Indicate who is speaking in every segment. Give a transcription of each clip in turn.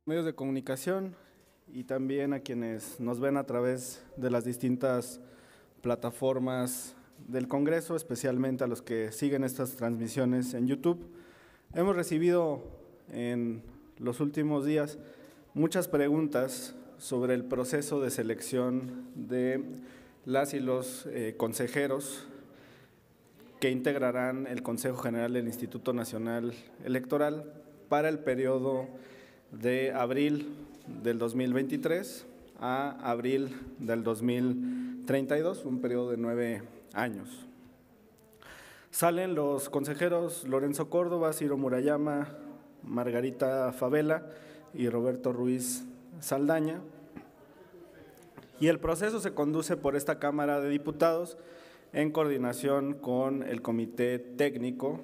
Speaker 1: medios de comunicación y también a quienes nos ven a través de las distintas plataformas del Congreso, especialmente a los que siguen estas transmisiones en YouTube. Hemos recibido en los últimos días muchas preguntas sobre el proceso de selección de las y los consejeros que integrarán el Consejo General del Instituto Nacional Electoral para el periodo de abril del 2023 a abril del 2032, un periodo de 9 años. Salen los consejeros Lorenzo Córdoba, Ciro Murayama, Margarita Favela y Roberto Ruiz Saldaña. Y el proceso se conduce por esta Cámara de Diputados en coordinación con el Comité Técnico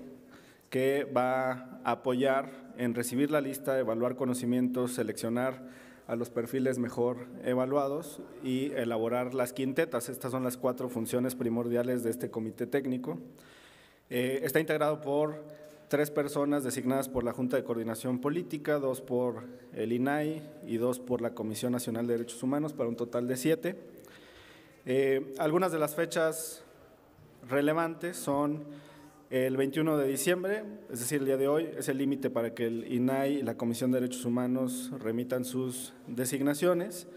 Speaker 1: que va a apoyar en recibir la lista, evaluar conocimientos, seleccionar a los perfiles mejor evaluados y elaborar las quintetas. Estas son las 4 funciones primordiales de este Comité Técnico. Está integrado por 3 personas designadas por la Junta de Coordinación Política, 2 por el INAI y 2 por la Comisión Nacional de Derechos Humanos, para un total de 7. Algunas de las fechas relevantes son el 21 de diciembre, es decir, el día de hoy, es el límite para que el INAI y la Comisión de Derechos Humanos remitan sus designaciones.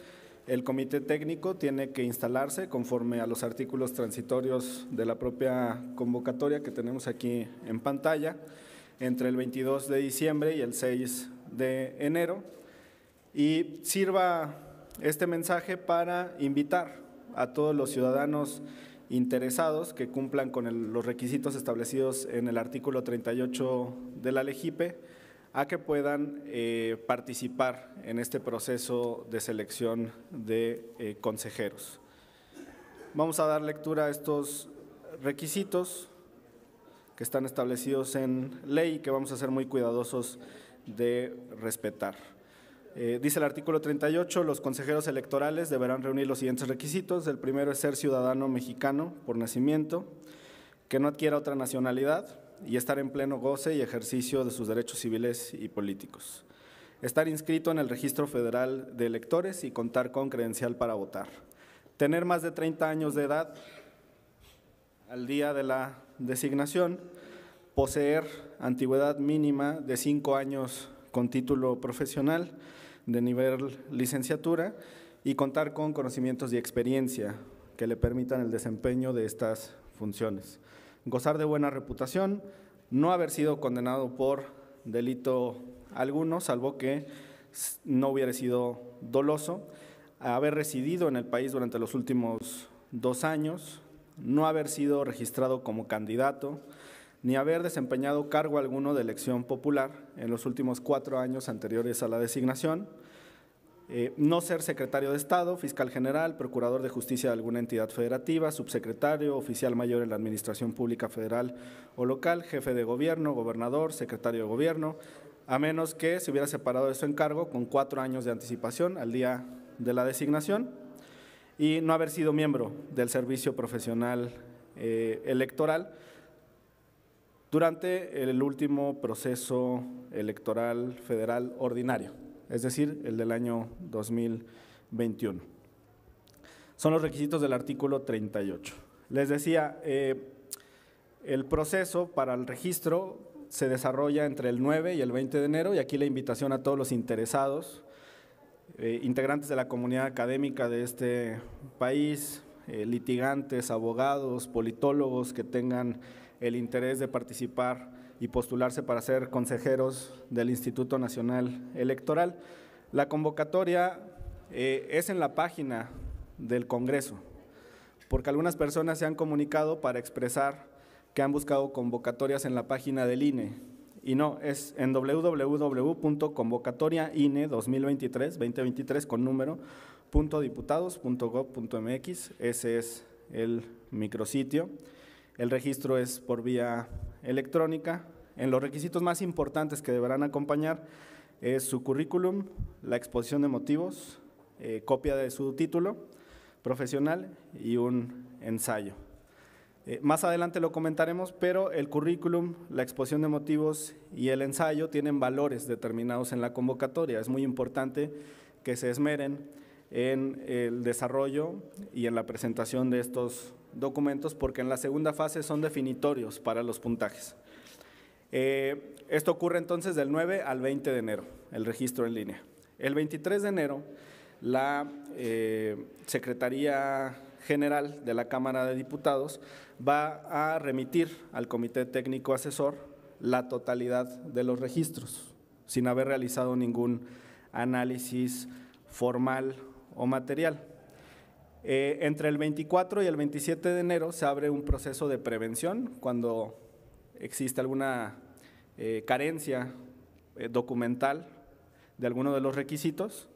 Speaker 1: El Comité Técnico tiene que instalarse conforme a los artículos transitorios de la propia convocatoria que tenemos aquí en pantalla entre el 22 de diciembre y el 6 de enero. Y sirva este mensaje para invitar a todos los ciudadanos interesados que cumplan con los requisitos establecidos en el artículo 38 de la LEGIPE a que puedan participar en este proceso de selección de consejeros. Vamos a dar lectura a estos requisitos que están establecidos en ley y que vamos a ser muy cuidadosos de respetar. Dice el artículo 38, los consejeros electorales deberán reunir los siguientes requisitos. El primero es ser ciudadano mexicano por nacimiento, que no adquiera otra nacionalidad y estar en pleno goce y ejercicio de sus derechos civiles y políticos. Estar inscrito en el Registro Federal de Electores y contar con credencial para votar. Tener más de 30 años de edad al día de la designación. Poseer antigüedad mínima de 5 años con título profesional de nivel licenciatura y contar con conocimientos y experiencia que le permitan el desempeño de estas funciones. Gozar de buena reputación, no haber sido condenado por delito alguno, salvo que no hubiera sido doloso, haber residido en el país durante los últimos 2 años, no haber sido registrado como candidato, ni haber desempeñado cargo alguno de elección popular en los últimos 4 años anteriores a la designación, no ser secretario de Estado, fiscal general, procurador de justicia de alguna entidad federativa, subsecretario, oficial mayor en la Administración Pública Federal o local, jefe de gobierno, gobernador, secretario de gobierno, a menos que se hubiera separado de su encargo con 4 años de anticipación al día de la designación, y no haber sido miembro del servicio profesional electoral durante el último proceso electoral federal ordinario, es decir, el del año 2021. Son los requisitos del artículo 38. Les decía, el proceso para el registro se desarrolla entre el 9 y el 20 de enero y aquí la invitación a todos los interesados, integrantes de la comunidad académica de este país, litigantes, abogados, politólogos que tengan el interés de participar y postularse para ser consejeros del Instituto Nacional Electoral. La convocatoria es en la página del Congreso, porque algunas personas se han comunicado para expresar que han buscado convocatorias en la página del INE, y no, es en www.convocatoriaine2023 con número .diputados.gov.mx, ese es el micrositio. El registro es por vía electrónica. En los requisitos más importantes que deberán acompañar es su currículum, la exposición de motivos, copia de su título profesional y un ensayo. Más adelante lo comentaremos, pero el currículum, la exposición de motivos y el ensayo tienen valores determinados en la convocatoria. Es muy importante que se esmeren en el desarrollo y en la presentación de estos documentos, porque en la segunda fase son definitorios para los puntajes. Esto ocurre entonces del 9 al 20 de enero, el registro en línea. El 23 de enero, la Secretaría General de la Cámara de Diputados va a remitir al Comité Técnico Asesor la totalidad de los registros, sin haber realizado ningún análisis formal o material. Entre el 24 y el 27 de enero se abre un proceso de prevención cuando existe alguna carencia documental de alguno de los requisitos,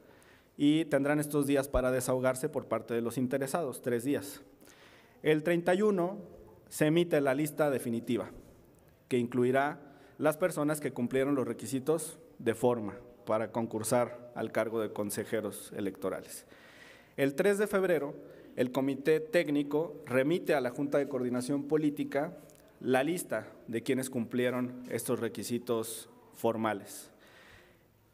Speaker 1: y tendrán estos días para desahogarse por parte de los interesados, 3 días. El 31 se emite la lista definitiva, que incluirá las personas que cumplieron los requisitos de forma para concursar al cargo de consejeros electorales. El 3 de febrero, el Comité Técnico remite a la Junta de Coordinación Política la lista de quienes cumplieron estos requisitos formales.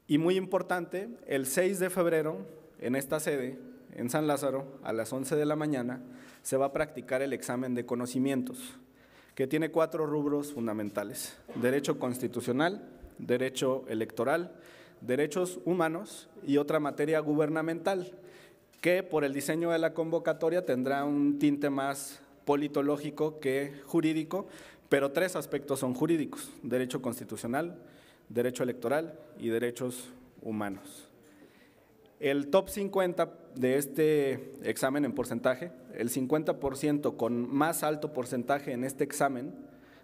Speaker 1: Y muy importante, el 6 de febrero, en esta sede, en San Lázaro, a las 11 de la mañana, se va a practicar el examen de conocimientos, que tiene 4 rubros fundamentales: derecho constitucional, derecho electoral, derechos humanos y otra materia gubernamental, que por el diseño de la convocatoria tendrá un tinte más politológico que jurídico, pero 3 aspectos son jurídicos: derecho constitucional, derecho electoral y derechos humanos. El top 50 de este examen en porcentaje, el 50% con más alto porcentaje en este examen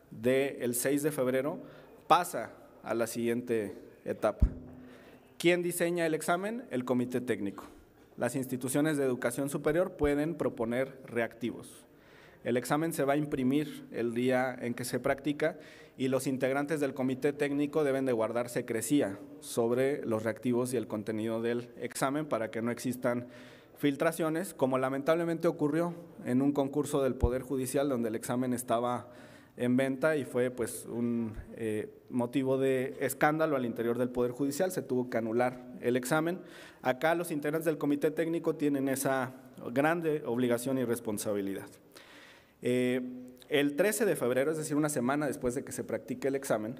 Speaker 1: del 6 de febrero, pasa a la siguiente etapa. ¿Quién diseña el examen? El Comité Técnico. Las instituciones de educación superior pueden proponer reactivos. El examen se va a imprimir el día en que se practica y los integrantes del Comité Técnico deben de guardar secrecía sobre los reactivos y el contenido del examen para que no existan filtraciones, como lamentablemente ocurrió en un concurso del Poder Judicial donde el examen estaba en venta y fue pues un motivo de escándalo al interior del Poder Judicial. Se tuvo que anular el examen. Acá los integrantes del Comité Técnico tienen esa grande obligación y responsabilidad. El 13 de febrero, es decir, una semana después de que se practique el examen,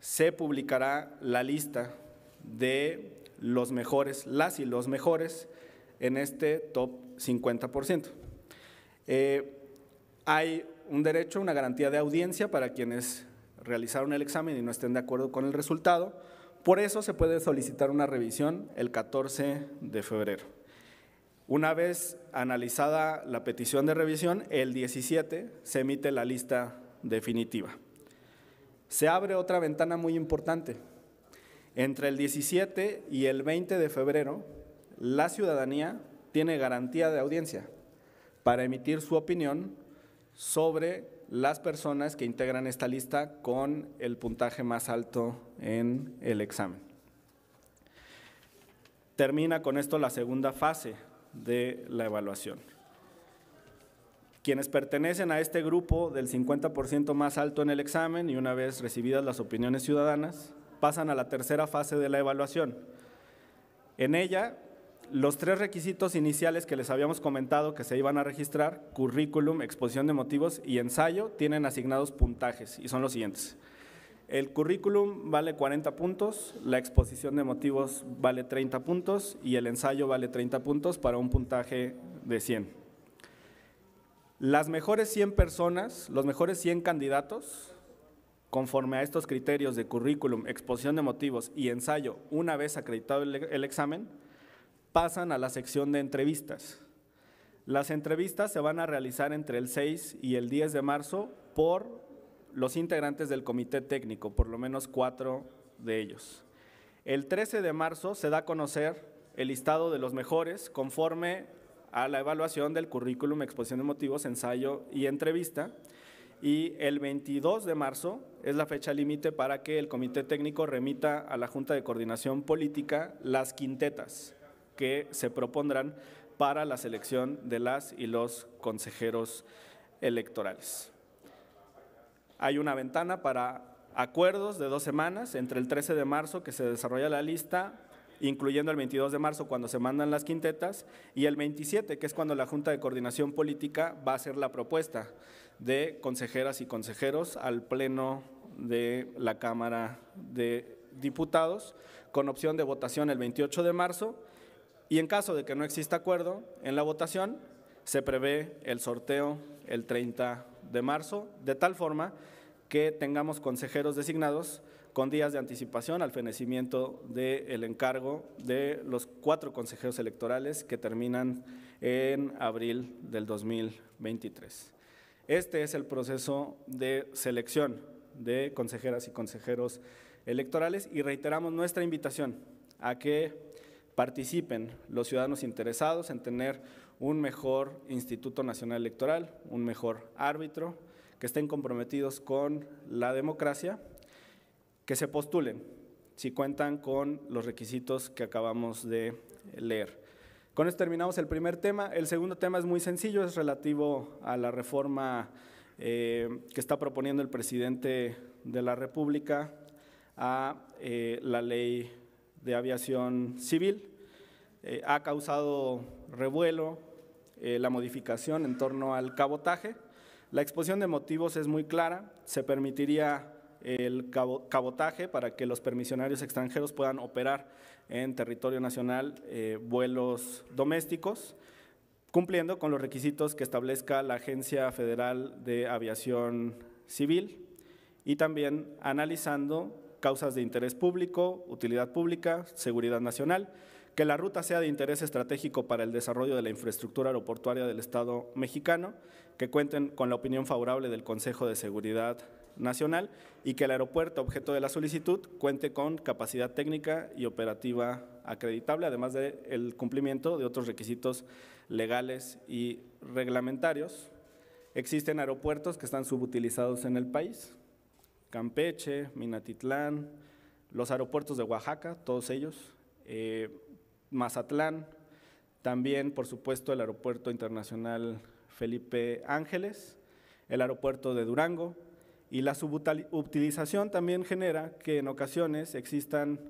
Speaker 1: se publicará la lista de los mejores, las y los mejores en este top 50%. Hay un derecho, una garantía de audiencia para quienes realizaron el examen y no estén de acuerdo con el resultado. Por eso se puede solicitar una revisión el 14 de febrero. Una vez analizada la petición de revisión, el 17 se emite la lista definitiva. Se abre otra ventana muy importante. Entre el 17 y el 20 de febrero, la ciudadanía tiene garantía de audiencia para emitir su opinión sobre las personas que integran esta lista con el puntaje más alto en el examen. Termina con esto la segunda fase de la evaluación. Quienes pertenecen a este grupo del 50% más alto en el examen y una vez recibidas las opiniones ciudadanas, pasan a la tercera fase de la evaluación. En ella, los 3 requisitos iniciales que les habíamos comentado que se iban a registrar, currículum, exposición de motivos y ensayo, tienen asignados puntajes y son los siguientes. El currículum vale 40 puntos, la exposición de motivos vale 30 puntos y el ensayo vale 30 puntos para un puntaje de 100. Las mejores 100 personas, los mejores 100 candidatos, conforme a estos criterios de currículum, exposición de motivos y ensayo, una vez acreditado el examen, pasan a la sección de entrevistas. Las entrevistas se van a realizar entre el 6 y el 10 de marzo por los integrantes del Comité Técnico, por lo menos 4 de ellos. El 13 de marzo se da a conocer el listado de los mejores conforme a la evaluación del currículum, exposición de motivos, ensayo y entrevista, y el 22 de marzo es la fecha límite para que el Comité Técnico remita a la Junta de Coordinación Política las quintetas que se propondrán para la selección de las y los consejeros electorales. Hay una ventana para acuerdos de 2 semanas, entre el 13 de marzo, que se desarrolla la lista, incluyendo el 22 de marzo, cuando se mandan las quintetas, y el 27, que es cuando la Junta de Coordinación Política va a hacer la propuesta de consejeras y consejeros al Pleno de la Cámara de Diputados, con opción de votación el 28 de marzo, y en caso de que no exista acuerdo en la votación, se prevé el sorteo el 30 de marzo, de tal forma que tengamos consejeros designados con días de anticipación al fenecimiento del encargo de los 4 consejeros electorales que terminan en abril del 2023. Este es el proceso de selección de consejeras y consejeros electorales y reiteramos nuestra invitación a que participen los ciudadanos interesados en tener un mejor Instituto Nacional Electoral, un mejor árbitro, que estén comprometidos con la democracia, que se postulen si cuentan con los requisitos que acabamos de leer. Con esto terminamos el primer tema. El segundo tema es muy sencillo, es relativo a la reforma que está proponiendo el presidente de la República a la Ley de Aviación Civil. Ha causado revuelo la modificación en torno al cabotaje. La exposición de motivos es muy clara, se permitiría el cabotaje para que los permisionarios extranjeros puedan operar en territorio nacional vuelos domésticos, cumpliendo con los requisitos que establezca la Agencia Federal de Aviación Civil y también analizando causas de interés público, utilidad pública, seguridad nacional, que la ruta sea de interés estratégico para el desarrollo de la infraestructura aeroportuaria del Estado mexicano, que cuenten con la opinión favorable del Consejo de Seguridad Nacional y que el aeropuerto objeto de la solicitud cuente con capacidad técnica y operativa acreditable, además del cumplimiento de otros requisitos legales y reglamentarios. Existen aeropuertos que están subutilizados en el país, Campeche, Minatitlán, los aeropuertos de Oaxaca, todos ellos, Mazatlán, también por supuesto el Aeropuerto Internacional Felipe Ángeles, el aeropuerto de Durango, y la subutilización también genera que en ocasiones existan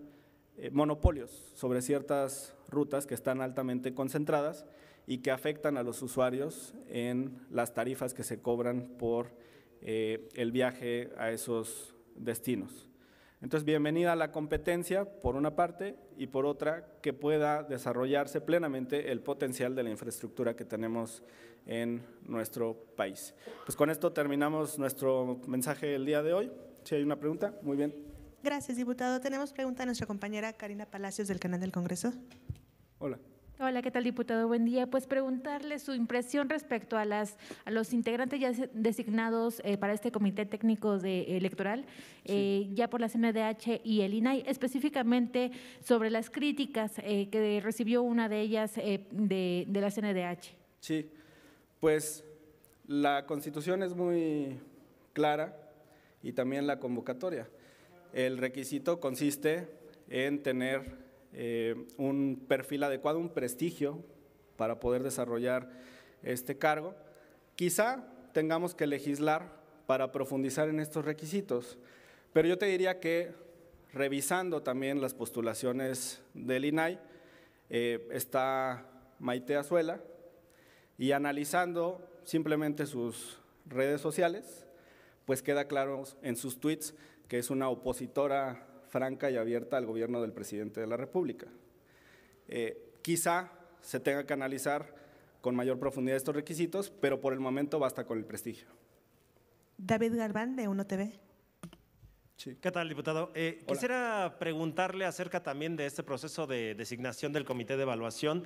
Speaker 1: monopolios sobre ciertas rutas que están altamente concentradas y que afectan a los usuarios en las tarifas que se cobran por el viaje a esos destinos. Entonces, bienvenida a la competencia, por una parte, y por otra, que pueda desarrollarse plenamente el potencial de la infraestructura que tenemos en nuestro país. Pues con esto terminamos nuestro mensaje el día de hoy. Si hay una pregunta, muy bien.
Speaker 2: Gracias, diputado. Tenemos pregunta a nuestra compañera Karina Palacios del canal del Congreso.
Speaker 1: Hola.
Speaker 3: Hola, ¿qué tal, diputado? Buen día. Pues preguntarle su impresión respecto a los integrantes ya designados para este comité técnico electoral, sí, ya por la CNDH y el INAI, específicamente sobre las críticas que recibió una de ellas de la CNDH.
Speaker 1: Sí, pues la Constitución es muy clara y también la convocatoria. El requisito consiste en tener un perfil adecuado, un prestigio para poder desarrollar este cargo. Quizá tengamos que legislar para profundizar en estos requisitos, pero yo te diría que revisando también las postulaciones del INAI, está Maite Azuela, y analizando simplemente sus redes sociales, pues queda claro en sus tweets que es una opositora franca y abierta al gobierno del presidente de la República. Quizá se tenga que analizar con mayor profundidad estos requisitos, pero por el momento basta con el prestigio.
Speaker 2: David Galván, de Uno TV.
Speaker 4: Sí. ¿Qué tal, diputado? Quisiera preguntarle acerca también de este proceso de designación del Comité de Evaluación.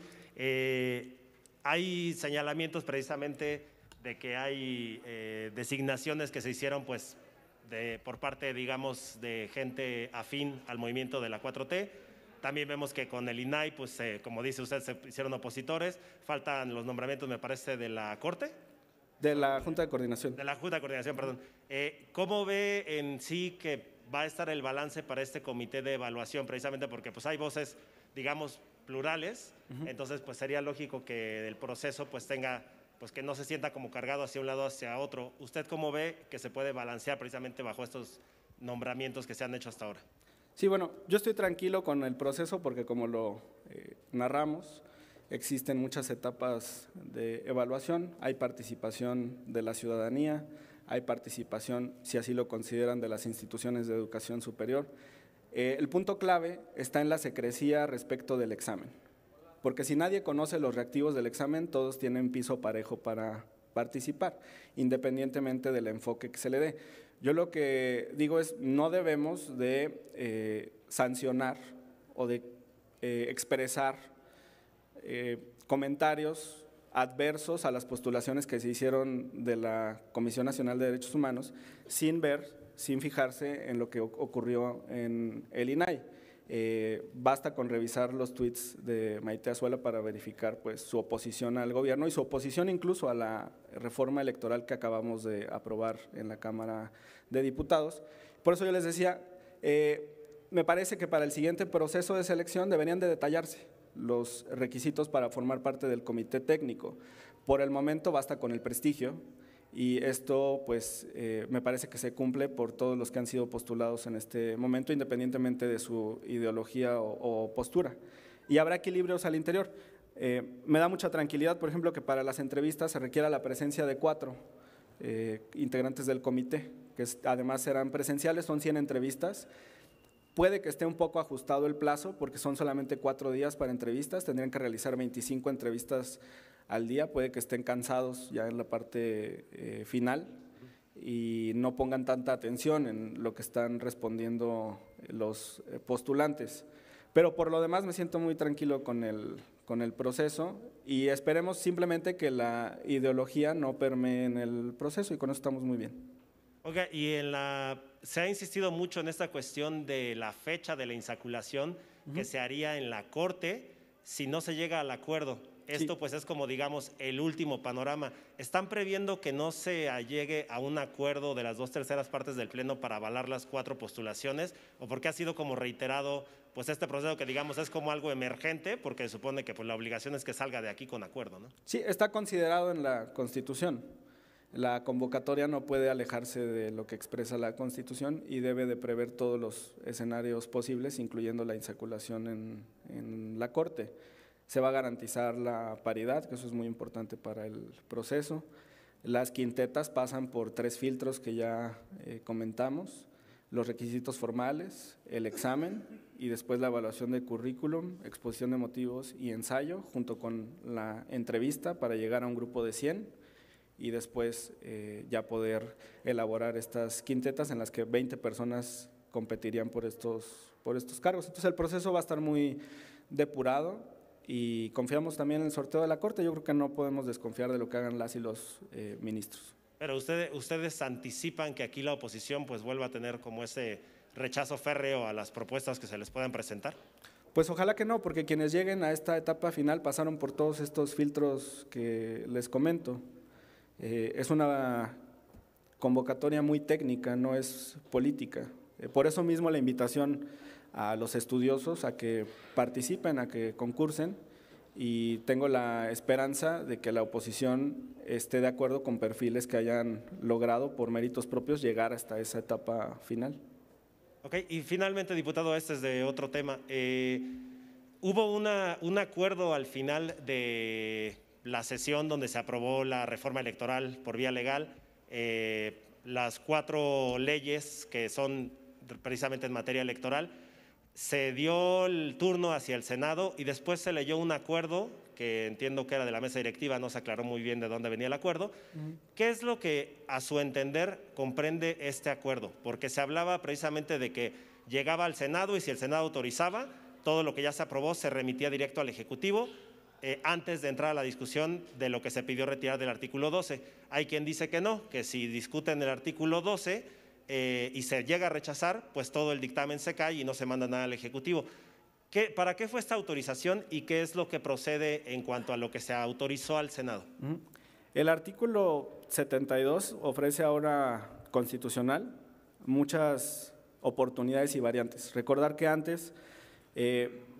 Speaker 4: Hay señalamientos precisamente de que hay designaciones que se hicieron pues, por parte, digamos, de gente afín al movimiento de la 4T. También vemos que con el INAI, pues, como dice usted, se hicieron opositores. Faltan los nombramientos, me parece, de la Corte.
Speaker 1: De la Junta de Coordinación.
Speaker 4: De la Junta de Coordinación, perdón. ¿Cómo ve en sí que va a estar el balance para este comité de evaluación? Precisamente porque pues, hay voces, digamos, plurales. Entonces, pues sería lógico que el proceso pues, tenga pues que no se sienta como cargado hacia un lado o hacia otro. ¿Usted cómo ve que se puede balancear precisamente bajo estos nombramientos que se han hecho hasta ahora?
Speaker 1: Sí, bueno, yo estoy tranquilo con el proceso porque como lo narramos, existen muchas etapas de evaluación, hay participación de la ciudadanía, hay participación, si así lo consideran, de las instituciones de educación superior. El punto clave está en la secrecía respecto del examen, porque si nadie conoce los reactivos del examen, todos tienen piso parejo para participar, independientemente del enfoque que se le dé. Yo lo que digo es, no debemos de sancionar o de expresar comentarios adversos a las postulaciones que se hicieron de la Comisión Nacional de Derechos Humanos sin fijarse en lo que ocurrió en el INAI. Basta con revisar los tweets de Maite Azuela para verificar pues, su oposición al gobierno y su oposición incluso a la reforma electoral que acabamos de aprobar en la Cámara de Diputados. Por eso yo les decía, me parece que para el siguiente proceso de selección deberían de detallarse los requisitos para formar parte del comité técnico. Por el momento basta con el prestigio y esto pues me parece que se cumple por todos los que han sido postulados en este momento, independientemente de su ideología o postura. Y habrá equilibrios al interior. Me da mucha tranquilidad, por ejemplo, que para las entrevistas se requiera la presencia de 4 integrantes del comité, que además serán presenciales, son 100 entrevistas. Puede que esté un poco ajustado el plazo porque son solamente 4 días para entrevistas, tendrían que realizar 25 entrevistas al día, puede que estén cansados ya en la parte final y no pongan tanta atención en lo que están respondiendo los postulantes. Pero por lo demás me siento muy tranquilo con el proceso y esperemos simplemente que la ideología no permee en el proceso y con eso estamos muy bien.
Speaker 4: Oiga, y se ha insistido mucho en esta cuestión de la fecha de la insaculación que se haría en la Corte si no se llega al acuerdo. Esto
Speaker 1: sí,
Speaker 4: pues es como digamos el último panorama. ¿Están previendo que no se llegue a un acuerdo de las 2/3 partes del Pleno para avalar las 4 postulaciones? ¿O porque ha sido como reiterado pues este proceso que digamos es como algo emergente porque se supone que pues la obligación es que salga de aquí con acuerdo, ¿no?
Speaker 1: Sí, está considerado en la Constitución. La convocatoria no puede alejarse de lo que expresa la Constitución y debe de prever todos los escenarios posibles, incluyendo la insaculación en la Corte. Se va a garantizar la paridad, que eso es muy importante para el proceso. Las quintetas pasan por 3 filtros que ya comentamos, los requisitos formales, el examen y después la evaluación de currículum, exposición de motivos y ensayo, junto con la entrevista para llegar a un grupo de 100 y después ya poder elaborar estas quintetas en las que 20 personas competirían por estos cargos. Entonces el proceso va a estar muy depurado y confiamos también en el sorteo de la Corte. Yo creo que no podemos desconfiar de lo que hagan las y los ministros.
Speaker 4: Pero ustedes anticipan que aquí la oposición pues vuelva a tener como ese rechazo férreo a las propuestas que se les puedan presentar.
Speaker 1: Pues ojalá que no, porque quienes lleguen a esta etapa final pasaron por todos estos filtros que les comento. Es una convocatoria muy técnica, no es política. Por eso mismo la invitación a los estudiosos a que participen, a que concursen y tengo la esperanza de que la oposición esté de acuerdo con perfiles que hayan logrado por méritos propios llegar hasta esa etapa final.
Speaker 4: Ok, y finalmente, diputado, este es de otro tema. Hubo un acuerdo al final de la sesión donde se aprobó la reforma electoral por vía legal, las 4 leyes que son precisamente en materia electoral, se dio el turno hacia el Senado y después se leyó un acuerdo que entiendo que era de la mesa directiva, no se aclaró muy bien de dónde venía el acuerdo. ¿Qué es lo que a su entender comprende este acuerdo? Porque se hablaba precisamente de que llegaba al Senado y si el Senado autorizaba, todo lo que ya se aprobó se remitía directo al Ejecutivo antes de entrar a la discusión de lo que se pidió retirar del artículo 12. Hay quien dice que no, que si discuten el artículo 12 y se llega a rechazar, pues todo el dictamen se cae y no se manda nada al Ejecutivo. ¿Para qué fue esta autorización y qué es lo que procede en cuanto a lo que se autorizó al Senado?
Speaker 1: El artículo 72 ofrece ahora constitucional muchas oportunidades y variantes. Recordar que antes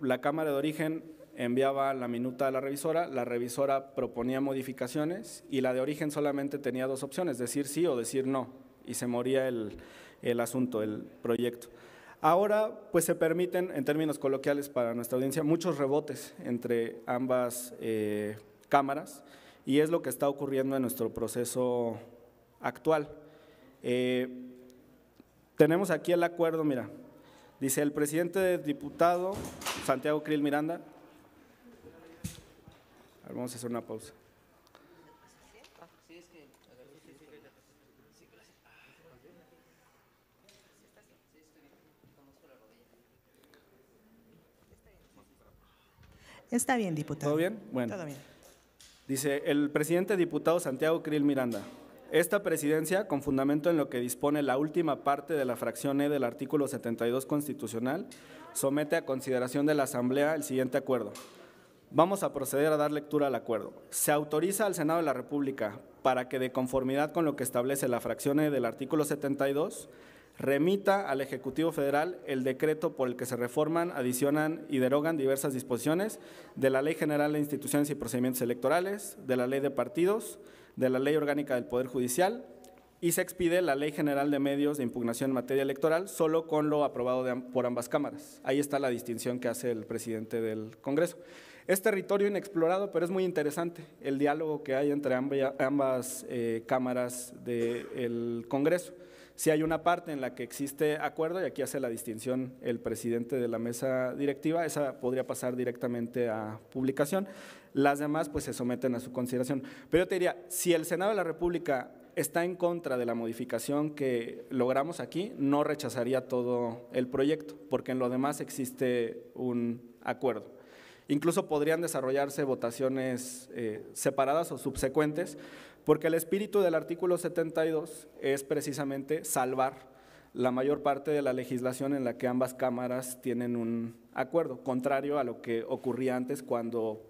Speaker 1: La Cámara de Origen enviaba la minuta a la revisora proponía modificaciones y la de Origen solamente tenía dos opciones, decir sí o decir no, y se moría el asunto, el proyecto. Ahora, pues se permiten, en términos coloquiales para nuestra audiencia, muchos rebotes entre ambas cámaras y es lo que está ocurriendo en nuestro proceso actual. Tenemos aquí el acuerdo, mira, dice el presidente diputado Santiago Krill Miranda. A ver, vamos a hacer una pausa.
Speaker 2: Está bien, diputado.
Speaker 1: ¿Todo bien? Bueno.
Speaker 2: Todo bien.
Speaker 1: Dice el presidente diputado Santiago Krill Miranda. Esta presidencia, con fundamento en lo que dispone la última parte de la fracción E del artículo 72 constitucional, somete a consideración de la Asamblea el siguiente acuerdo. Vamos a proceder a dar lectura al acuerdo. Se autoriza al Senado de la República para que, de conformidad con lo que establece la fracción E del artículo 72, remita al Ejecutivo Federal el decreto por el que se reforman, adicionan y derogan diversas disposiciones de la Ley General de Instituciones y Procedimientos Electorales, de la Ley de Partidos, de la Ley Orgánica del Poder Judicial y se expide la Ley General de Medios de Impugnación en materia electoral solo con lo aprobado por ambas cámaras. Ahí está la distinción que hace el presidente del Congreso. Es territorio inexplorado, pero es muy interesante el diálogo que hay entre ambas cámaras del Congreso. Si hay una parte en la que existe acuerdo, y aquí hace la distinción el presidente de la mesa directiva, esa podría pasar directamente a publicación. Las demás pues se someten a su consideración. Pero yo te diría, si el Senado de la República está en contra de la modificación que logramos aquí, no rechazaría todo el proyecto, porque en lo demás existe un acuerdo. Incluso podrían desarrollarse votaciones separadas o subsecuentes, porque el espíritu del artículo 72 es precisamente salvar la mayor parte de la legislación en la que ambas cámaras tienen un acuerdo, contrario a lo que ocurría antes cuando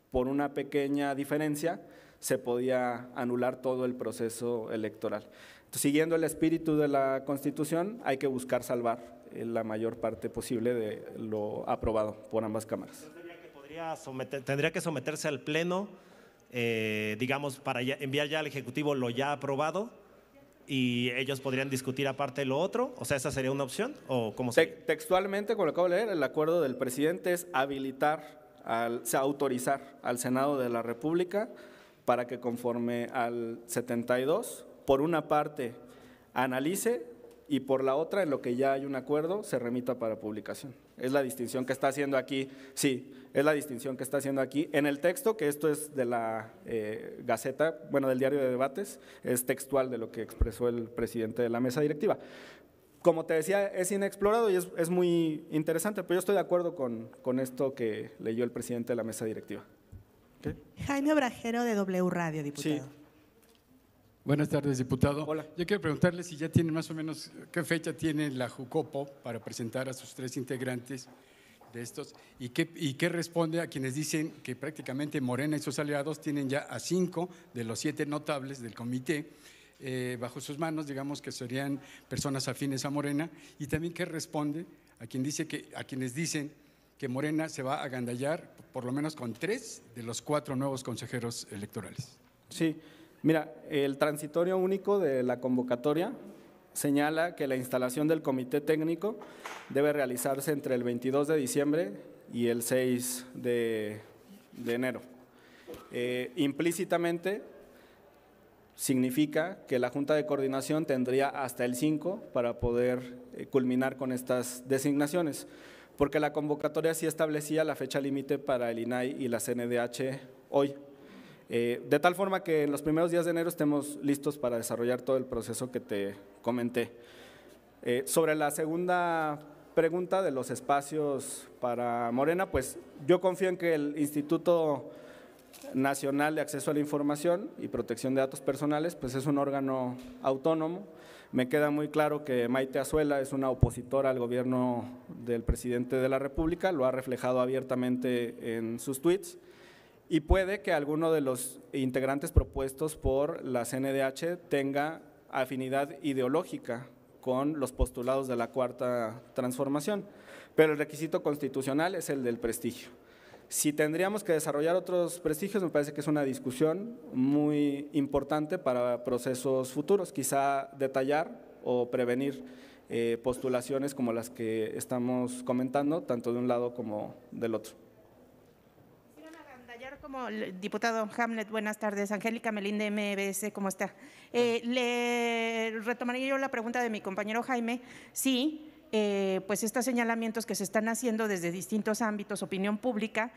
Speaker 1: por una pequeña diferencia se podía anular todo el proceso electoral. Entonces, siguiendo el espíritu de la Constitución, hay que buscar salvar la mayor parte posible de lo aprobado por ambas cámaras.
Speaker 4: Tendría que someterse al Pleno, digamos, para enviar ya al Ejecutivo lo ya aprobado y ellos podrían discutir aparte lo otro. O sea, ¿esa sería una opción? ¿O cómo sería?
Speaker 1: Textualmente, como lo acabo de leer, el acuerdo del presidente es autorizar al Senado de la República para que, conforme al 72, por una parte analice y por la otra, en lo que ya hay un acuerdo, se remita para publicación. Es la distinción que está haciendo aquí, sí, es la distinción que está haciendo aquí. En el texto, que esto es de la Gaceta, bueno, del Diario de Debates, es textual de lo que expresó el presidente de la mesa directiva. Como te decía, es inexplorado y es muy interesante, pero yo estoy de acuerdo con esto que leyó el presidente de la mesa directiva. ¿Okay?
Speaker 2: Jaime Obrajero, de W Radio, diputado.
Speaker 1: Sí.
Speaker 5: Buenas tardes, diputado.
Speaker 1: Hola.
Speaker 5: Yo quiero preguntarle si ya tiene más o menos qué fecha tiene la Jucopo para presentar a sus 3 integrantes de estos y qué responde a quienes dicen que prácticamente Morena y sus aliados tienen ya a 5 de los 7 notables del comité bajo sus manos, digamos que serían personas afines a Morena, y también qué responde a quienes dicen que Morena se va a agandallar por lo menos con 3 de los 4 nuevos consejeros electorales.
Speaker 1: Sí, mira, el transitorio único de la convocatoria señala que la instalación del comité técnico debe realizarse entre el 22 de diciembre y el 6 de enero. Implícitamente significa que la Junta de Coordinación tendría hasta el 5 para poder culminar con estas designaciones, porque la convocatoria sí establecía la fecha límite para el INAI y la CNDH hoy. De tal forma que en los primeros días de enero estemos listos para desarrollar todo el proceso que te comenté. Sobre la segunda pregunta de los espacios para Morena, pues yo confío en que el Instituto Nacional de Acceso a la Información y Protección de Datos Personales pues es un órgano autónomo. Me queda muy claro que Maite Azuela es una opositora al gobierno del presidente de la República, lo ha reflejado abiertamente en sus tweets. Y puede que alguno de los integrantes propuestos por la CNDH tenga afinidad ideológica con los postulados de la Cuarta Transformación, pero el requisito constitucional es el del prestigio. Si tendríamos que desarrollar otros prestigios, me parece que es una discusión muy importante para procesos futuros, quizá detallar o prevenir postulaciones como las que estamos comentando, tanto de un lado como del otro.
Speaker 6: Como el diputado Hamlet, buenas tardes. Angélica Melinde, MBS, ¿cómo está? Le retomaría yo la pregunta de mi compañero Jaime. Sí, pues estos señalamientos que se están haciendo desde distintos ámbitos, opinión pública,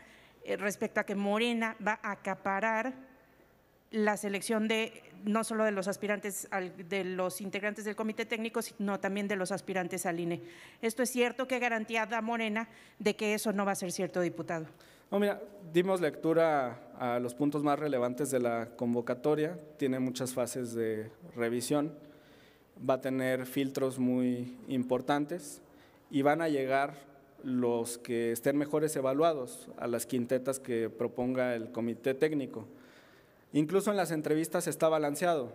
Speaker 6: respecto a que Morena va a acaparar la selección de no solo de los aspirantes, de los integrantes del comité técnico, sino también de los aspirantes al INE. ¿Esto es cierto? ¿Qué garantía da Morena de que eso no va a ser cierto, diputado?
Speaker 1: No, mira, dimos lectura a los puntos más relevantes de la convocatoria, tiene muchas fases de revisión, va a tener filtros muy importantes y van a llegar los que estén mejores evaluados a las quintetas que proponga el comité técnico. Incluso en las entrevistas está balanceado.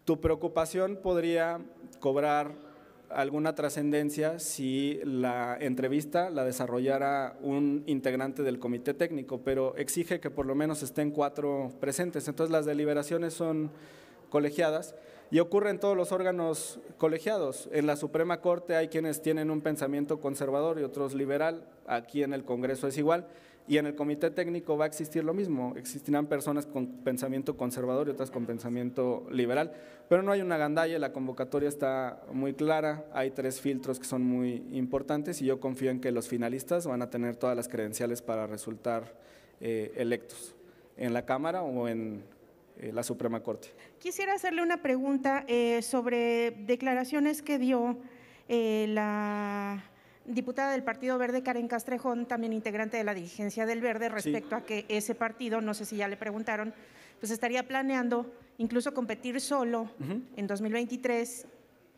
Speaker 1: Tu preocupación podría cobrar alguna trascendencia si la entrevista la desarrollara un integrante del comité técnico, pero exige que por lo menos estén 4 presentes. Entonces las deliberaciones son colegiadas y ocurre en todos los órganos colegiados. En la Suprema Corte hay quienes tienen un pensamiento conservador y otros liberal, aquí en el Congreso es igual. Y en el comité técnico va a existir lo mismo, existirán personas con pensamiento conservador y otras con pensamiento liberal, pero no hay una gandalla, la convocatoria está muy clara, hay 3 filtros que son muy importantes y yo confío en que los finalistas van a tener todas las credenciales para resultar electos en la Cámara o en la Suprema Corte.
Speaker 6: Quisiera hacerle una pregunta sobre declaraciones que dio la diputada del Partido Verde, Karen Castrejón, también integrante de la dirigencia del Verde, respecto a que ese partido, no sé si ya le preguntaron, pues estaría planeando incluso competir solo en 2023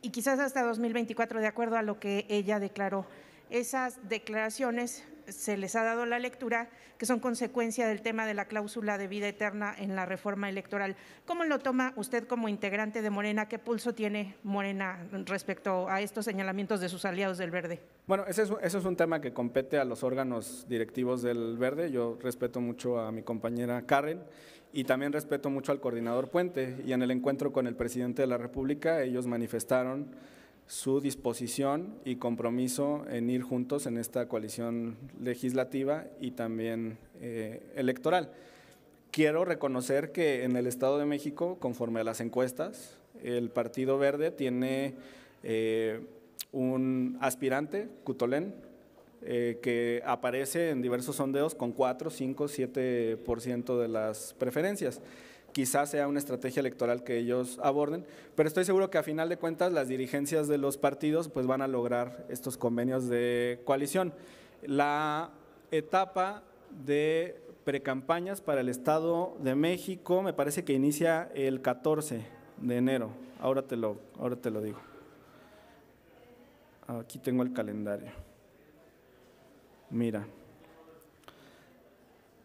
Speaker 6: y quizás hasta 2024, de acuerdo a lo que ella declaró. Esas declaraciones se les ha dado la lectura que son consecuencia del tema de la cláusula de vida eterna en la reforma electoral. ¿Cómo lo toma usted como integrante de Morena? ¿Qué pulso tiene Morena respecto a estos señalamientos de sus aliados del Verde?
Speaker 1: Bueno, ese es un tema que compete a los órganos directivos del Verde. Yo respeto mucho a mi compañera Karen y también respeto mucho al coordinador Puente, y en el encuentro con el presidente de la República ellos manifestaron su disposición y compromiso en ir juntos en esta coalición legislativa y también electoral. Quiero reconocer que en el Estado de México, conforme a las encuestas, el Partido Verde tiene un aspirante, Cutolén, que aparece en diversos sondeos con 4, 5, 7% de las preferencias. Quizás sea una estrategia electoral que ellos aborden, pero estoy seguro que a final de cuentas las dirigencias de los partidos pues van a lograr estos convenios de coalición. La etapa de precampañas para el Estado de México me parece que inicia el 14 de enero, ahora te lo digo. Aquí tengo el calendario. Mira.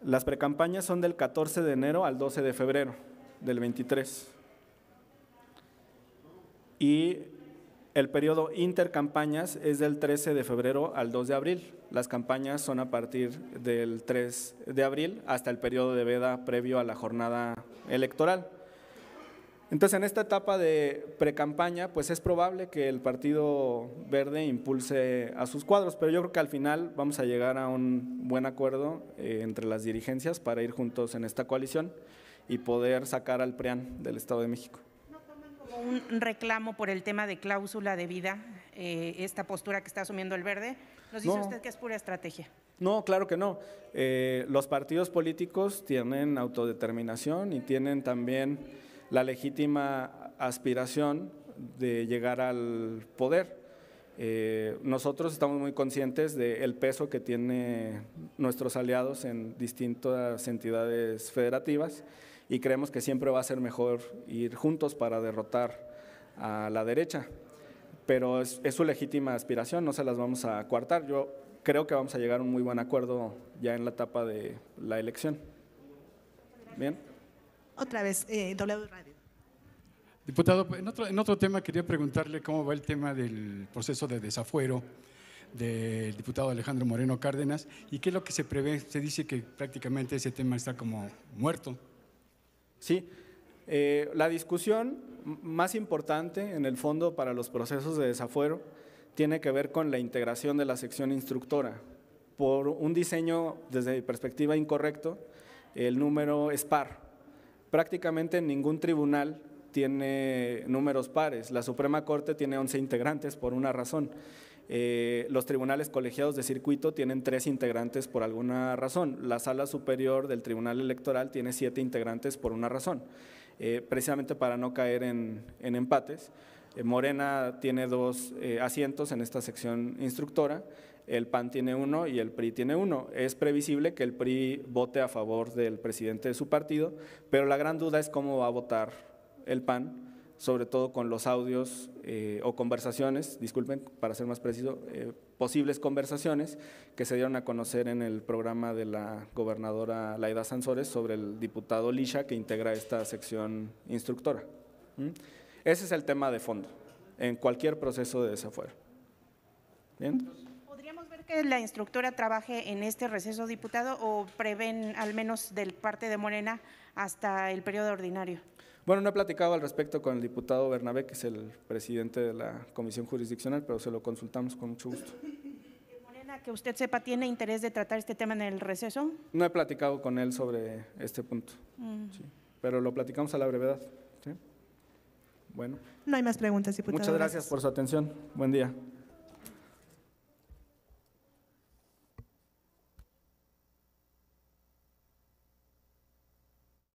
Speaker 1: Las precampañas son del 14 de enero al 12 de febrero del 23. Y el periodo intercampañas es del 13 de febrero al 2 de abril. Las campañas son a partir del 3 de abril hasta el periodo de veda previo a la jornada electoral. Entonces, en esta etapa de precampaña, pues es probable que el Partido Verde impulse a sus cuadros, pero yo creo que al final vamos a llegar a un buen acuerdo entre las dirigencias para ir juntos en esta coalición y poder sacar al PRIAN del Estado de México.
Speaker 6: ¿No toman como un reclamo por el tema de cláusula de vida, esta postura que está asumiendo el Verde? Nos dice usted que es pura estrategia.
Speaker 1: No, claro que no. Los partidos políticos tienen autodeterminación y tienen también la legítima aspiración de llegar al poder. Nosotros estamos muy conscientes del peso que tienen nuestros aliados en distintas entidades federativas y creemos que siempre va a ser mejor ir juntos para derrotar a la derecha, pero es su legítima aspiración, no se las vamos a coartar. Yo creo que vamos a llegar a un muy buen acuerdo ya en la etapa de la elección. Bien.
Speaker 2: Otra vez, W Radio.
Speaker 5: Diputado, en otro tema quería preguntarle cómo va el tema del proceso de desafuero del diputado Alejandro Moreno Cárdenas y qué es lo que se prevé. Se dice que prácticamente ese tema está como muerto.
Speaker 1: Sí, la discusión más importante en el fondo para los procesos de desafuero tiene que ver con la integración de la sección instructora. Por un diseño desde mi perspectiva incorrecto, el número es par. Prácticamente ningún tribunal tiene números pares. La Suprema Corte tiene 11 integrantes por una razón. Los tribunales colegiados de circuito tienen 3 integrantes por alguna razón. La Sala Superior del Tribunal Electoral tiene 7 integrantes por una razón, precisamente para no caer en empates. Morena tiene 2 asientos en esta sección instructora, el PAN tiene 1 y el PRI tiene 1. Es previsible que el PRI vote a favor del presidente de su partido, pero la gran duda es cómo va a votar el PAN, sobre todo con los audios o conversaciones, disculpen, para ser más preciso, posibles conversaciones que se dieron a conocer en el programa de la gobernadora Laida Sansores sobre el diputado Lisha que integra esta sección instructora. Ese es el tema de fondo en cualquier proceso de desafuero. ¿Bien?
Speaker 6: ¿Podríamos ver que la instructora trabaje en este receso, diputado, o prevén al menos del parte de Morena hasta el periodo ordinario?
Speaker 1: Bueno, no he platicado al respecto con el diputado Bernabé, que es el presidente de la Comisión Jurisdiccional, pero se lo consultamos con mucho gusto.
Speaker 6: ¿Morena, que usted sepa, tiene interés de tratar este tema en el receso?
Speaker 1: No he platicado con él sobre este punto, sí, pero lo platicamos a la brevedad. ¿Sí? Bueno.
Speaker 2: No hay más preguntas, diputado.
Speaker 1: Muchas gracias por su atención. Buen día.